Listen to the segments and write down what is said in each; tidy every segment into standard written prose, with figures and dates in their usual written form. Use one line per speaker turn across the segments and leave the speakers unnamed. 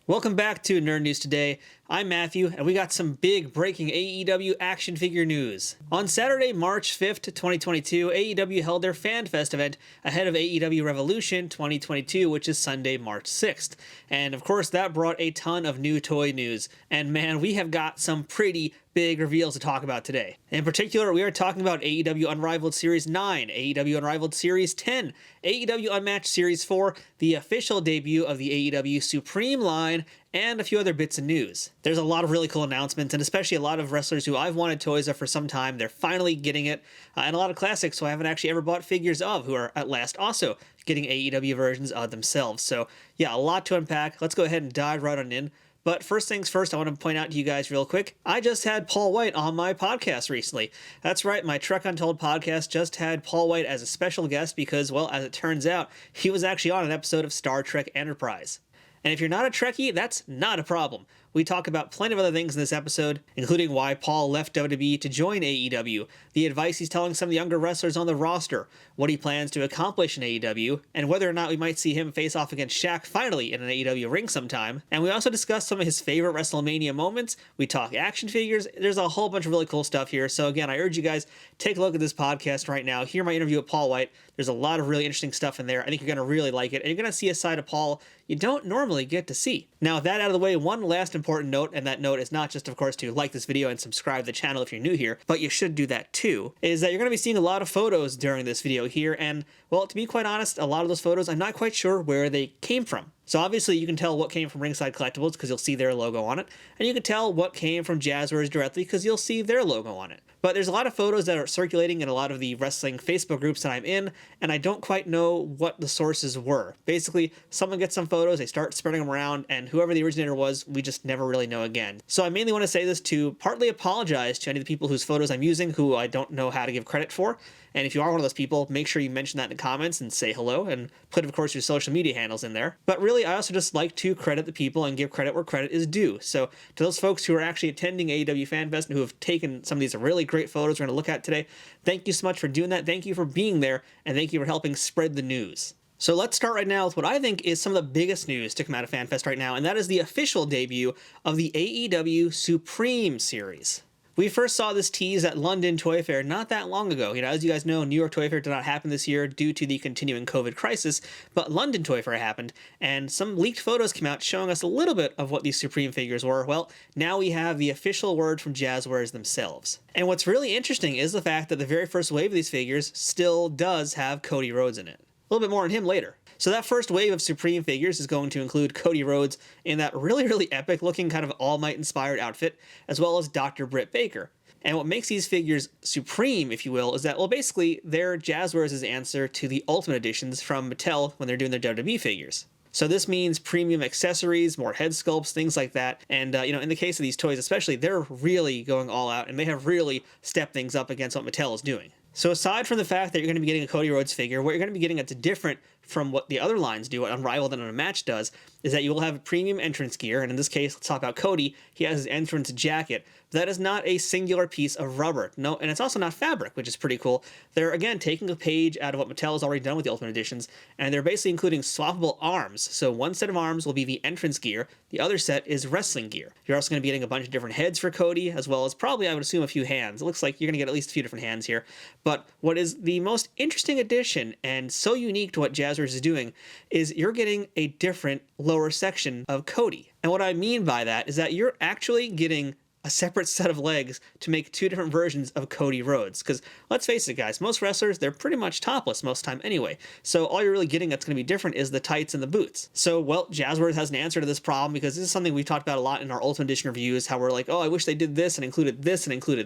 Welcome back to Nerd News Today. I'm Matthew, and we got some big breaking AEW action figure news. On Saturday, March 5th, 2022, AEW held their Fan Fest event ahead of AEW Revolution 2022, which is Sunday, March 6th. And of course, that brought a ton of new toy news. And man, we have got some pretty big reveals to talk about today. In particular, we are talking about AEW Unrivaled Series 9, AEW Unrivaled Series 10, AEW Unmatched Series 4, the official debut of the AEW Supreme line, and a few other bits of news. There's a lot of really cool announcements, and especially a lot of wrestlers who I've wanted toys of for some time. They're finally getting it, and a lot of classics who I haven't actually ever bought figures of, who are at last also getting AEW versions of themselves. So yeah, a lot to unpack. Let's go ahead and dive right on in. But first things first, I want to point out to you guys real quick, I just had Paul White on my podcast recently. That's right, my Trek Untold podcast just had Paul White as a special guest because, well, as it turns out, he was actually on an episode of Star Trek Enterprise. And if you're not a Trekkie, that's not a problem. We talk about plenty of other things in this episode, including why Paul left WWE to join AEW, the advice he's telling some of the younger wrestlers on the roster, what he plans to accomplish in AEW, and whether or not we might see him face off against Shaq finally in an AEW ring sometime. And we also discuss some of his favorite WrestleMania moments. We talk action figures. There's a whole bunch of really cool stuff here. So again, I urge you guys, take a look at this podcast right now. Hear my interview with Paul White. There's a lot of really interesting stuff in there. I think you're going to really like it. And you're going to see a side of Paul you don't normally get to see. Now, with that out of the way, one last important note, and that note is not just, of course, to like this video and subscribe to the channel if you're new here, but you should do that too, is that you're going to be seeing a lot of photos during this video here, and, well, to be quite honest, a lot of those photos, I'm not quite sure where they came from. So obviously you can tell what came from Ringside Collectibles because you'll see their logo on it, and you can tell what came from Jazwares directly because you'll see their logo on it. But there's a lot of photos that are circulating in a lot of the wrestling Facebook groups that I'm in, and I don't quite know what the sources were. Basically, someone gets some photos, they start spreading them around, and whoever the originator was, we just never really know again. So I mainly want to say this to partly apologize to any of the people whose photos I'm using who I don't know how to give credit for. And if you are one of those people, make sure you mention that in the comments and say hello, and put, of course, your social media handles in there. But really, I also just like to credit the people and give credit where credit is due. So to those folks who are actually attending AEW Fan Fest and who have taken some of these really great photos we're going to look at today, thank you so much for doing that. Thank you for being there, and thank you for helping spread the news. So let's start right now with what I think is some of the biggest news to come out of Fan Fest right now, and that is the official debut of the AEW Supreme series. We first saw this tease at London Toy Fair not that long ago. As you guys know, New York Toy Fair did not happen this year due to the continuing COVID crisis, but London Toy Fair happened, and some leaked photos came out showing us a little bit of what these Supreme figures were. Well, now we have the official word from Jazwares themselves. And what's really interesting is the fact that the very first wave of these figures still does have Cody Rhodes in it. A little bit more on him later. So that first wave of Supreme figures is going to include Cody Rhodes in that really epic looking kind of All Might inspired outfit, as well as Dr. Britt Baker. And what makes these figures supreme, if you will, is that, well, basically, they're Jazwares' answer to the Ultimate Editions from Mattel when they're doing their WWE figures. So this means premium accessories, more head sculpts, things like that. And, in the case of these toys especially, they're really going all out, and they have really stepped things up against what Mattel is doing. So aside from the fact that you're going to be getting a Cody Rhodes figure, what you're going to be getting that's different from what the other lines do, what Unrivaled and Unmatched does, is that you will have premium entrance gear, and in this case, let's talk about Cody, he has his entrance jacket. That is not a singular piece of rubber. No, and it's also not fabric, which is pretty cool. They're, again, taking a page out of what Mattel has already done with the Ultimate Editions, and they're basically including swappable arms. So one set of arms will be the entrance gear, the other set is wrestling gear. You're also going to be getting a bunch of different heads for Cody, as well as probably, I would assume, a few hands. It looks like you're going to get at least a few different hands here. But what is the most interesting addition, and so unique to what Jazwares is doing, is you're getting a different lower section of Cody. And what I mean by that is that you're actually getting a separate set of legs to make two different versions of Cody Rhodes. Because let's face it, guys, most wrestlers, they're pretty much topless most of the time anyway. So all you're really getting that's going to be different is the tights and the boots. So, well, Jazwares has an answer to this problem because this is something we've talked about a lot in our Ultimate Edition reviews, how we're like, oh, I wish they did this and included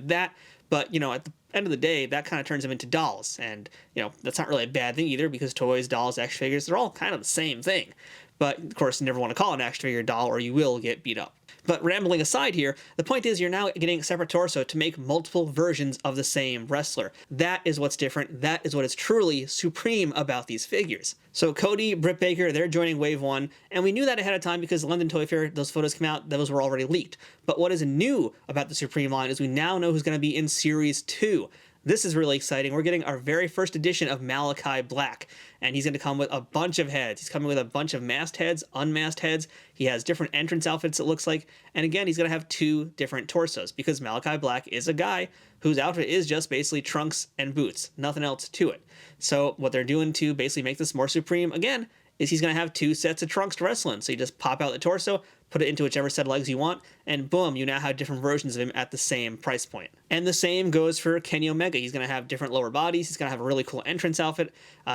that. But, at the end of the day, that kind of turns them into dolls. And, that's not really a bad thing either because toys, dolls, action figures, they're all kind of the same thing. But, of course, you never want to call an action figure a doll or you will get beat up. But rambling aside here, the point is you're now getting a separate torso to make multiple versions of the same wrestler. That is what's different. That is what is truly supreme about these figures. So Cody, Britt Baker, they're joining Wave 1, and we knew that ahead of time because the London Toy Fair, those photos came out, those were already leaked. But what is new about the Supreme line is we now know who's going to be in Series 2. this is really exciting. We're getting our very first edition of Malakai Black, and he's going to come with a bunch of heads. He's coming with a bunch of masked heads, unmasked heads. He has different entrance outfits, it looks like. And again, he's going to have 2 different torsos because Malakai Black is a guy whose outfit is just basically trunks and boots, nothing else to it. So what they're doing to basically make this more supreme, again, is he's going to have 2 sets of trunks to wrestle in. So you just pop out the torso, put it into whichever set of legs you want, and boom, you now have different versions of him at the same price point. And the same goes for Kenny Omega. He's going to have different lower bodies. He's going to have a really cool entrance outfit.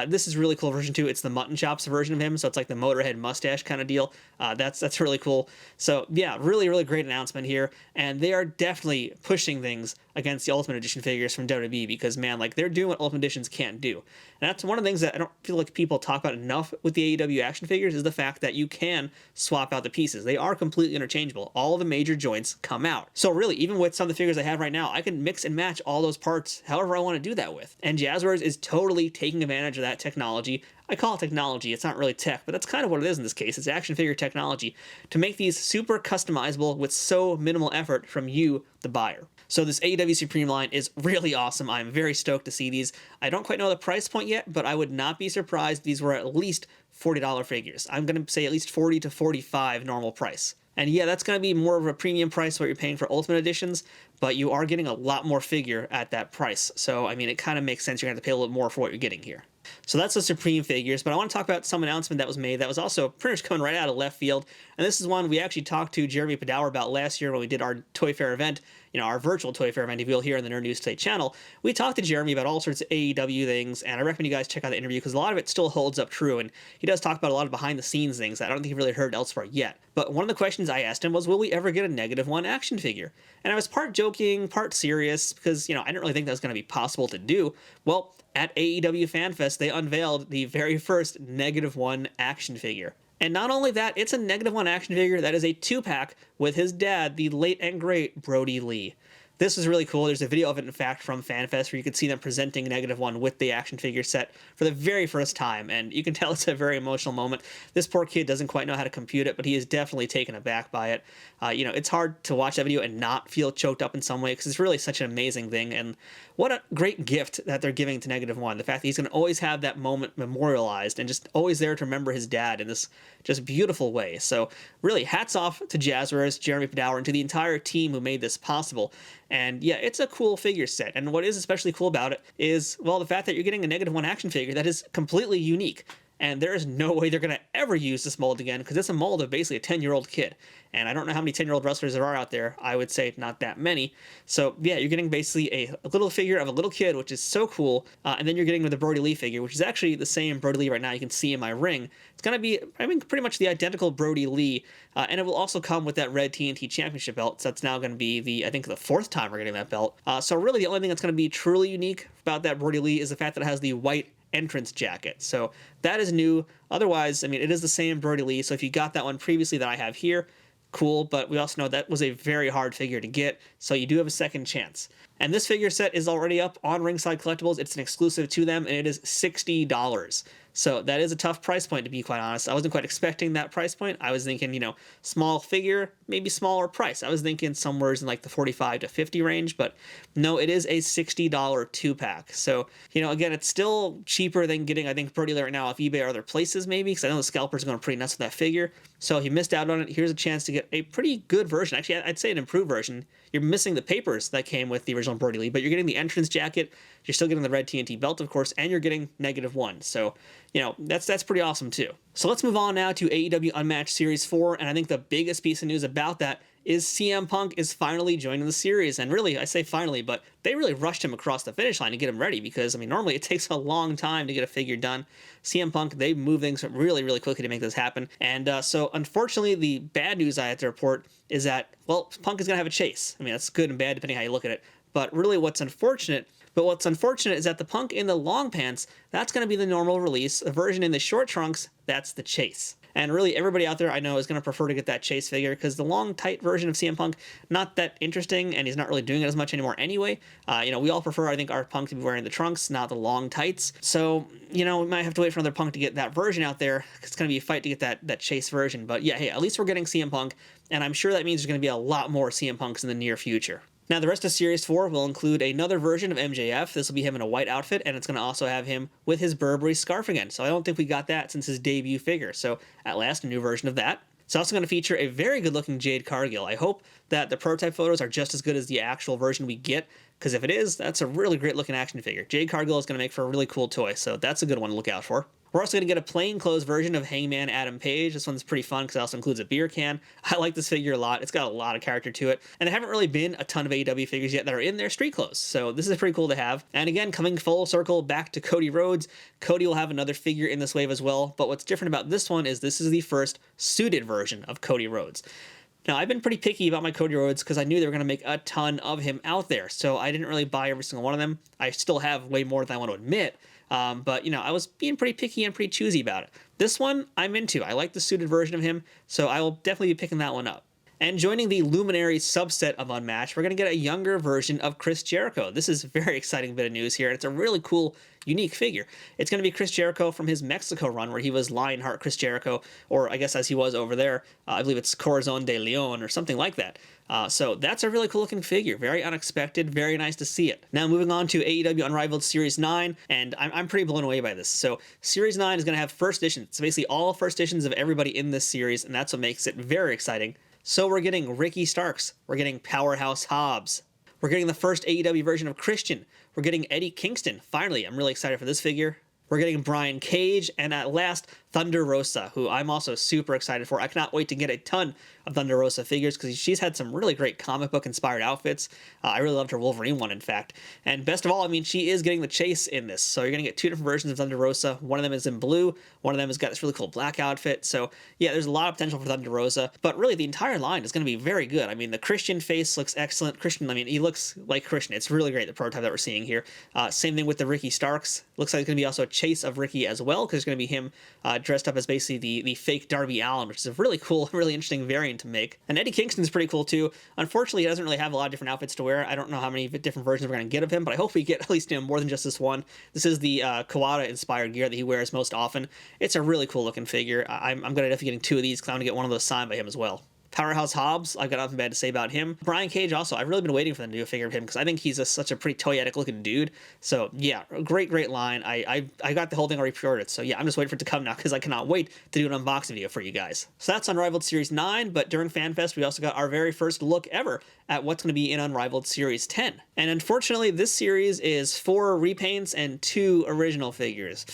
This is a really cool version too. It's the mutton chops version of him, so it's like the Motorhead mustache kind of deal. That's really cool. So yeah, really, really great announcement here. And they are definitely pushing things against the Ultimate Edition figures from WWE because, man, like they're doing what Ultimate Editions can't do. And that's one of the things that I don't feel like people talk about enough with the AEW action figures is the fact that you can swap out the pieces. They are completely interchangeable. All the major joints come out. So really, even with some of the figures I have right now, I can mix and match all those parts however I want to do that with. And Jazwares is totally taking advantage of that technology. I call it technology, it's not really tech, but that's kind of what it is in this case. It's action figure technology to make these super customizable with so minimal effort from you, the buyer. So this AEW Supreme line is really awesome. I'm very stoked to see these. I don't quite know the price point yet, but I would not be surprised if these were at least $40 figures. I'm going to say at least $40 to $45 normal price. And yeah, that's going to be more of a premium price what you're paying for Ultimate Editions, but you are getting a lot more figure at that price. So, I mean, it kind of makes sense. You're going to have to pay a little more for what you're getting here. So that's the Supreme figures, but I want to talk about some announcement that was made that was also pretty much coming right out of left field. And this is one we actually talked to Jeremy Padawer about last year when we did our Toy Fair event, our virtual Toy Fair event, if you'll hear in the Nerd News Today channel. We talked to Jeremy about all sorts of AEW things, and I recommend you guys check out the interview because a lot of it still holds up true, and he does talk about a lot of behind-the-scenes things that I don't think you've really heard elsewhere yet. But one of the questions I asked him was, will we ever get a -1 action figure? And I was part joking, part serious, because, I didn't really think that was going to be possible to do. Well, at AEW Fan Fest, they unveiled the very first -1 action figure. And not only that, it's a -1 action figure that is a 2-pack with his dad, the late and great Brodie Lee. This is really cool. There's a video of it, in fact, from FanFest where you can see them presenting -1 with the action figure set for the very first time, and you can tell it's a very emotional moment. This poor kid doesn't quite know how to compute it, but he is definitely taken aback by it. It's hard to watch that video and not feel choked up in some way because it's really such an amazing thing, and what a great gift that they're giving to -1. The fact that he's going to always have that moment memorialized and just always there to remember his dad in this just beautiful way. So really, hats off to Jazwares, Jeremy Padawer, and to the entire team who made this possible. And yeah, it's a cool figure set. And what is especially cool about it is, well, the fact that you're getting a -1 action figure that is completely unique. And there is no way they're going to ever use this mold again because it's a mold of basically a 10-year-old kid. And I don't know how many 10-year-old wrestlers there are out there. I would say not that many. So yeah, you're getting basically a little figure of a little kid, which is so cool. And then you're getting with the Brodie Lee figure, which is actually the same Brodie Lee right now. You can see in my ring. It's going to be, pretty much the identical Brodie Lee. And it will also come with that red TNT Championship belt. So that's now going to be the 4th time we're getting that belt. So really the only thing that's going to be truly unique about that Brodie Lee is the fact that it has the white entrance jacket. So that is new. Otherwise, it is the same Brodie Lee. So if you got that one previously that I have here, cool, but we also know that was a very hard figure to get, so you do have a second chance. And this figure set is already up on Ringside Collectibles. It's an exclusive to them, and it is $60. So that is a tough price point, to be quite honest. I wasn't quite expecting that price point. I was thinking, small figure, maybe smaller price. I was thinking somewhere in like the 45 to 50 range, but no, it is a $60 2-pack. So, again, it's still cheaper than getting, I think, Brodie Lee right now off eBay or other places maybe, because I know the scalpers are going pretty nuts with that figure. So if you missed out on it, here's a chance to get a pretty good version. Actually, I'd say an improved version. You're missing the papers that came with the original Brodie Lee, but you're getting the entrance jacket, you're still getting the red TNT belt, of course, and you're getting -1. So, that's pretty awesome too. So let's move on now to AEW Unmatched Series 4, and I think the biggest piece of news about that is CM Punk is finally joining the series. And really, I say finally, but they really rushed him across the finish line to get him ready because, normally it takes a long time to get a figure done. CM Punk, they move things really, really quickly to make this happen. And so, unfortunately, the bad news I have to report is that, well, Punk is going to have a chase. That's good and bad depending how you look at it. But really what's unfortunate is that the Punk in the long pants, that's going to be the normal release. The version in the short trunks, that's the chase. And really, everybody out there I know is going to prefer to get that chase figure because the long, tight version of CM Punk, not that interesting, and he's not really doing it as much anymore anyway. We all prefer, I think, our Punk to be wearing the trunks, not the long tights. So, we might have to wait for another Punk to get that version out there. It's going to be a fight to get that chase version. But yeah, hey, at least we're getting CM Punk, and I'm sure that means there's going to be a lot more CM Punks in the near future. Now, the rest of Series 4 will include another version of MJF. This will be him in a white outfit, and it's going to also have him with his Burberry scarf again. So I don't think we got that since his debut figure. So at last, a new version of that. It's also going to feature a very good-looking Jade Cargill. I hope that the prototype photos are just as good as the actual version we get, because if it is, that's a really great-looking action figure. Jade Cargill is going to make for a really cool toy, so that's a good one to look out for. We're also going to get a plainclothes version of Hangman Adam Page. This one's pretty fun because it also includes a beer can. I like this figure a lot. It's got a lot of character to it. And there haven't really been a ton of AEW figures yet that are in their street clothes. So this is pretty cool to have. And again, coming full circle back to Cody Rhodes. Cody will have another figure in this wave as well. But what's different about this one is this is the first suited version of Cody Rhodes. Now, I've been pretty picky about my Cody Rhodes because I knew they were going to make a ton of him out there. So I didn't really buy every single one of them. I still have way more than I want to admit. But, I was being pretty picky and pretty choosy about it. This one, I'm into. I like the suited version of him, so I will definitely be picking that one up. And joining the Luminary subset of Unmatched, we're going to get a younger version of Chris Jericho. This is a very exciting bit of news here. It's a really cool, unique figure. It's going to be Chris Jericho from his Mexico run, where he was Lionheart Chris Jericho, or I guess as he was over there, I believe it's Corazon de Leon or something like that. So that's a really cool looking figure. Very unexpected, very nice to see it. Now moving on to AEW Unrivaled Series 9, and I'm pretty blown away by this. So Series 9 is going to have first editions. It's basically all first editions of everybody in this series, and that's what makes it very exciting. So we're getting Ricky Starks, we're getting Powerhouse Hobbs, we're getting the first AEW version of Christian, we're getting Eddie Kingston. Finally, I'm really excited for this figure. We're getting Brian Cage, and at last, Thunder Rosa, who I'm also super excited for. I cannot wait to get a ton of Thunder Rosa figures because she's had some really great comic book inspired outfits. I really loved her Wolverine one, in fact. And best of all, she is getting the chase in this. So you're going to get two different versions of Thunder Rosa. One of them is in blue. One of them has got this really cool black outfit. So yeah, there's a lot of potential for Thunder Rosa. But really, the entire line is going to be very good. The Christian face looks excellent. Christian, he looks like Christian. It's really great, the prototype that we're seeing here. Same thing with the Ricky Starks. Looks like it's going to be also a chase of Ricky as well, because it's going to be him dressed up as basically the fake Darby Allin, which is a really cool, really interesting variant to make. And Eddie Kingston's pretty cool too. Unfortunately, he doesn't really have a lot of different outfits to wear. I don't know how many different versions we're going to get of him, but I hope we get at least more than just this one. This is the Kawada-inspired gear that he wears most often. It's a really cool looking figure. I'm going to definitely getting two of these because I'm going to get one of those signed by him as well. Powerhouse Hobbs, I've got nothing bad to say about him. Brian Cage also, I've really been waiting for them to do a figure of him because I think he's such a pretty toyetic looking dude. So yeah, great line. I got the whole thing already pre-ordered. So yeah, I'm just waiting for it to come now because I cannot wait to do an unboxing video for you guys. So that's Unrivaled Series 9, but during Fan Fest, we also got our very first look ever at what's going to be in Unrivaled Series 10. And unfortunately, this series is 4 repaints and 2 original figures.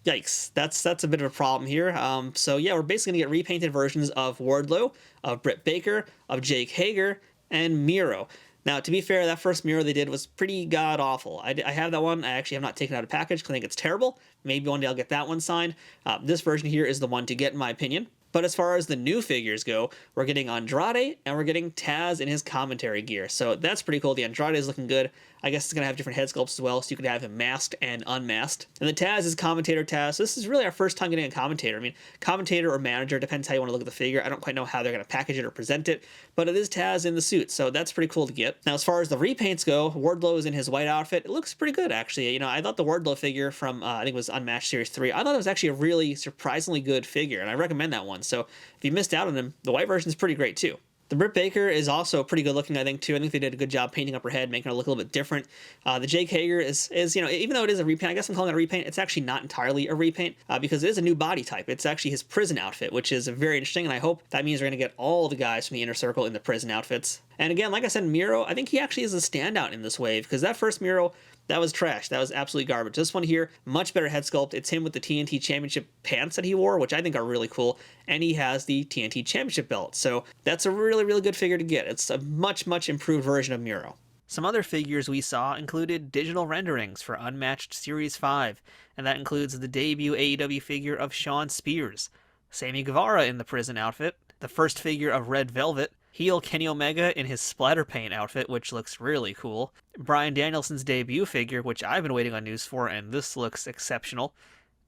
Yikes, that's a bit of a problem here. So yeah, we're basically going to get repainted versions of Wardlow, of Britt Baker, of Jake Hager, and Miro. Now, to be fair, that first Miro they did was pretty god-awful. I have that one. I actually have not taken out a package because I think it's terrible. Maybe one day I'll get that one signed. This version here is the one to get, in my opinion. But as far as the new figures go, we're getting Andrade, and we're getting Taz in his commentary gear. So that's pretty cool. The Andrade is looking good. I guess it's going to have different head sculpts as well, so you could have him masked and unmasked. And the Taz is commentator Taz. So this is really our first time getting a commentator. Commentator or manager, depends how you want to look at the figure. I don't quite know how they're going to package it or present it, but it is Taz in the suit, so that's pretty cool to get. Now, as far as the repaints go, Wardlow is in his white outfit. It looks pretty good, actually. I thought the Wardlow figure from, I think it was Unmatched Series 3, I thought it was actually a really surprisingly good figure, and I recommend that one. So if you missed out on him, the white version is pretty great, too. The Britt Baker is also pretty good looking, I think, too. I think they did a good job painting up her head, making her look a little bit different. The Jake Hager is even though it is a repaint, I guess I'm calling it a repaint, it's actually not entirely a repaint because it is a new body type. It's actually his prison outfit, which is very interesting, and I hope that means we're going to get all the guys from the Inner Circle in the prison outfits. And again, like I said, Miro, I think he actually is a standout in this wave because that first Miro, that was trash. That was absolutely garbage. This one here, much better head sculpt. It's him with the TNT Championship pants that he wore, which I think are really cool. And he has the TNT Championship belt. So that's a really, really good figure to get. It's a much, much improved version of Miro. Some other figures we saw included digital renderings for Unmatched Series 5, and that includes the debut AEW figure of Shawn Spears, Sammy Guevara in the prison outfit, the first figure of Red Velvet, heel Kenny Omega in his splatter paint outfit, which looks really cool, Bryan Danielson's debut figure, which I've been waiting on news for, and this looks exceptional,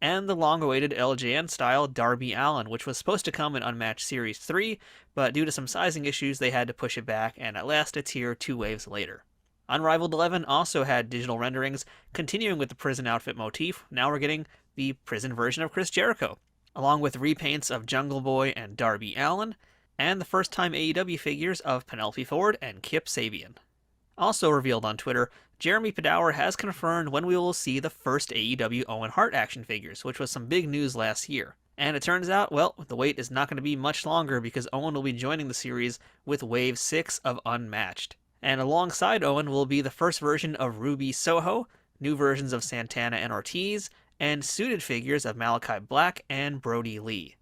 and the long-awaited LJN-style Darby Allin, which was supposed to come in Unmatched Series 3, but due to some sizing issues, they had to push it back, and at last it's here 2 waves later. Unrivaled 11 also had digital renderings, continuing with the prison outfit motif. Now we're getting the prison version of Chris Jericho, along with repaints of Jungle Boy and Darby Allin, and the first-time AEW figures of Penelope Ford and Kip Sabian. Also revealed on Twitter, Jeremy Padawer has confirmed when we will see the first AEW Owen Hart action figures, which was some big news last year. And it turns out, well, the wait is not going to be much longer because Owen will be joining the series with Wave 6 of Unmatched. And alongside Owen will be the first version of Ruby Soho, new versions of Santana and Ortiz, and suited figures of Malakai Black and Brodie Lee.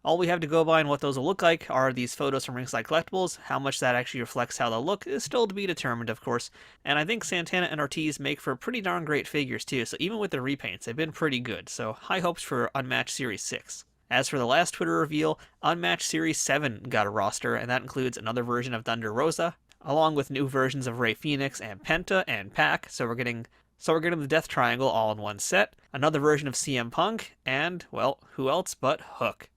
All we have to go by and what those will look like are these photos from Ringside Collectibles. How much that actually reflects how they'll look is still to be determined, of course. And I think Santana and Ortiz make for pretty darn great figures too, so even with the repaints, they've been pretty good. So high hopes for Unmatched Series 6. As for the last Twitter reveal, Unmatched Series 7 got a roster, and that includes another version of Thunder Rosa, along with new versions of Rey Fenix and Penta and Pac, so we're getting the Death Triangle all in one set, another version of CM Punk, and, well, who else but Hook.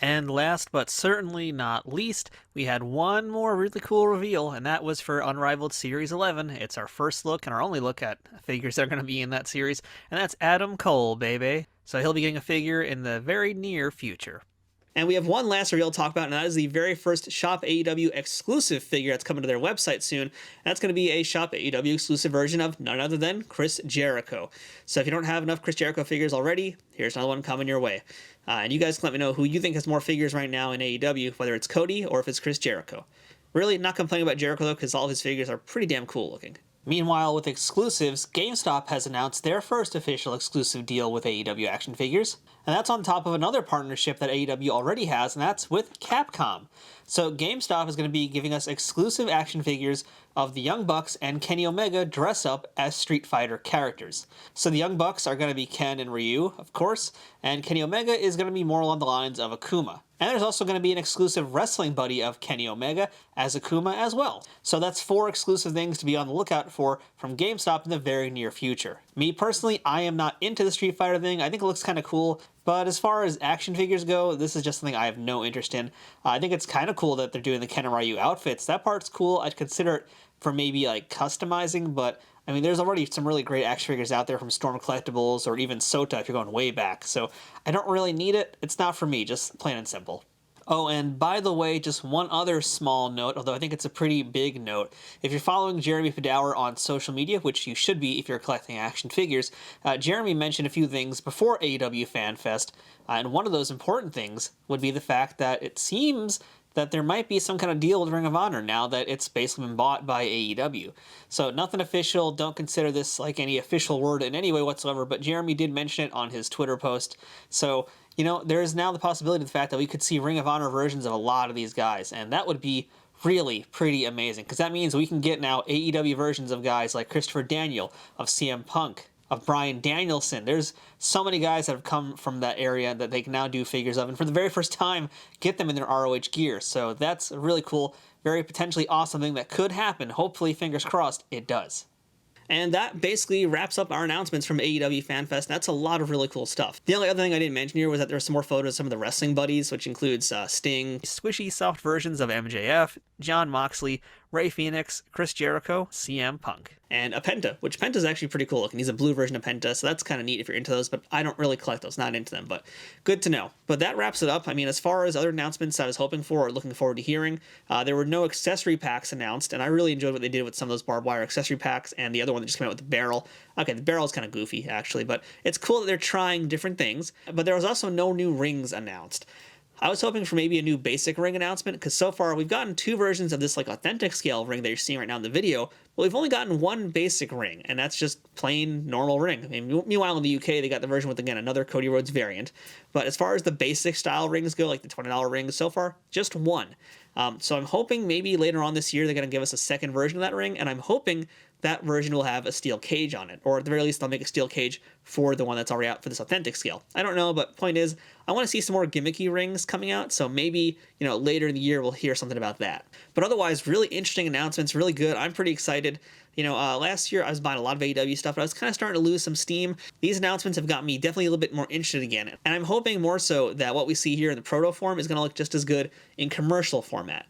And last but certainly not least, we had one more really cool reveal, and that was for Unrivaled Series 11. It's our first look and our only look at figures that are going to be in that series, and that's Adam Cole, baby. So he'll be getting a figure in the very near future. And we have one last reveal to talk about, and that is the very first Shop AEW exclusive figure that's coming to their website soon. And that's going to be a Shop AEW exclusive version of none other than Chris Jericho. So if you don't have enough Chris Jericho figures already, here's another one coming your way. And you guys can let me know who you think has more figures right now in AEW, whether it's Cody or if it's Chris Jericho. Really not complaining about Jericho though, because all of his figures are pretty damn cool looking. Meanwhile, with exclusives, GameStop has announced their first official exclusive deal with AEW action figures, and that's on top of another partnership that AEW already has, and that's with Capcom. So GameStop is going to be giving us exclusive action figures of the Young Bucks and Kenny Omega dress up as Street Fighter characters. So the Young Bucks are going to be Ken and Ryu, of course, and Kenny Omega is going to be more along the lines of Akuma. And there's also going to be an exclusive wrestling buddy of Kenny Omega as Akuma as well. So that's 4 exclusive things to be on the lookout for from GameStop in the very near future. Me personally, I am not into the Street Fighter thing. I think it looks kind of cool. But as far as action figures go, this is just something I have no interest in. I think it's kind of cool that they're doing the Ken and Ryu outfits. That part's cool. I'd consider it for maybe like customizing, but I mean, there's already some really great action figures out there from Storm Collectibles or even Sota if you're going way back. So I don't really need it. It's not for me, just plain and simple. Oh, and by the way, just one other small note, although I think it's a pretty big note. If you're following Jeremy Padawer on social media, which you should be if you're collecting action figures, Jeremy mentioned a few things before AEW Fan Fest, and one of those important things would be the fact that it seems that there might be some kind of deal with Ring of Honor now that it's basically been bought by AEW. So nothing official, don't consider this like any official word in any way whatsoever, but Jeremy did mention it on his Twitter post. So, you know, there is now the possibility of the fact that we could see Ring of Honor versions of a lot of these guys, and that would be really pretty amazing, because that means we can get now AEW versions of guys like Christopher Daniel, of CM Punk, of Bryan Danielson. There's so many guys that have come from that area that they can now do figures of, and for the very first time, get them in their ROH gear. So that's a really cool, very potentially awesome thing that could happen. Hopefully, fingers crossed, it does. And that basically wraps up our announcements from AEW Fan Fest. That's a lot of really cool stuff. The only other thing I didn't mention here was that there were some more photos of some of the wrestling buddies, which includes Sting, squishy soft versions of MJF, Jon Moxley, Rey Fenix, Chris Jericho, CM Punk, and a Penta, which Penta's actually pretty cool looking. He's a blue version of Penta, so that's kind of neat if you're into those, but I don't really collect those, not into them, but good to know. But that wraps it up. I mean, as far as other announcements I was hoping for or looking forward to hearing, there were no accessory packs announced, and I really enjoyed what they did with some of those barbed wire accessory packs, and the other one that just came out with the barrel. Okay, the barrel is kind of goofy, actually, but it's cool that they're trying different things, but there was also no new rings announced. I was hoping for maybe a new basic ring announcement, because so far we've gotten 2 versions of this like authentic scale ring that you're seeing right now in the video, but we've only gotten 1 basic ring, and that's just plain normal ring. I mean, meanwhile in the UK they got the version with, again, another Cody Rhodes variant, but as far as the basic style rings go, like the $20 rings, so far, just 1. So I'm hoping maybe later on this year they're going to give us a second version of that ring, and I'm hoping that version will have a steel cage on it, or at the very least they'll make a steel cage for the one that's already out for this authentic scale. I don't know, but point is, I want to see some more gimmicky rings coming out, so maybe, you know, later in the year we'll hear something about that. But otherwise, really interesting announcements, really good. I'm pretty excited. You know, last year I was buying a lot of AEW stuff, but I was kind of starting to lose some steam. These announcements have got me definitely a little bit more interested again, and I'm hoping more so that what we see here in the proto form is going to look just as good in commercial format.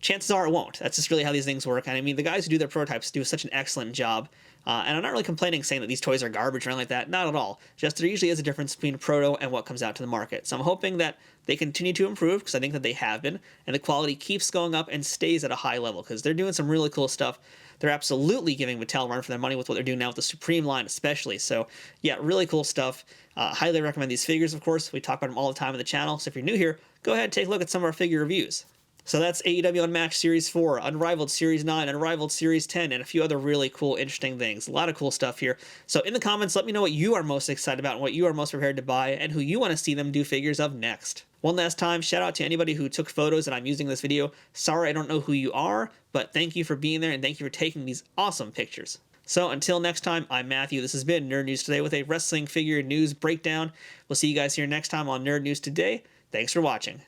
Chances are it won't. That's just really how these things work. And I mean, the guys who do their prototypes do such an excellent job. And I'm not really complaining saying that these toys are garbage or anything like that. Not at all. Just there usually is a difference between proto and what comes out to the market. So I'm hoping that they continue to improve, because I think that they have been, and the quality keeps going up and stays at a high level, because they're doing some really cool stuff. They're absolutely giving Mattel a run for their money with what they're doing now with the Supreme line especially. So yeah, really cool stuff. Highly recommend these figures, of course. We talk about them all the time on the channel. So if you're new here, go ahead and take a look at some of our figure reviews. So that's AEW Unmatched Series 4, Unrivaled Series 9, Unrivaled Series 10, and a few other really cool, interesting things. A lot of cool stuff here. So in the comments, let me know what you are most excited about and what you are most prepared to buy and who you want to see them do figures of next. One last time, shout out to anybody who took photos that I'm using in this video. Sorry I don't know who you are, but thank you for being there and thank you for taking these awesome pictures. So until next time, I'm Matthew. This has been Nerd News Today with a wrestling figure news breakdown. We'll see you guys here next time on Nerd News Today. Thanks for watching.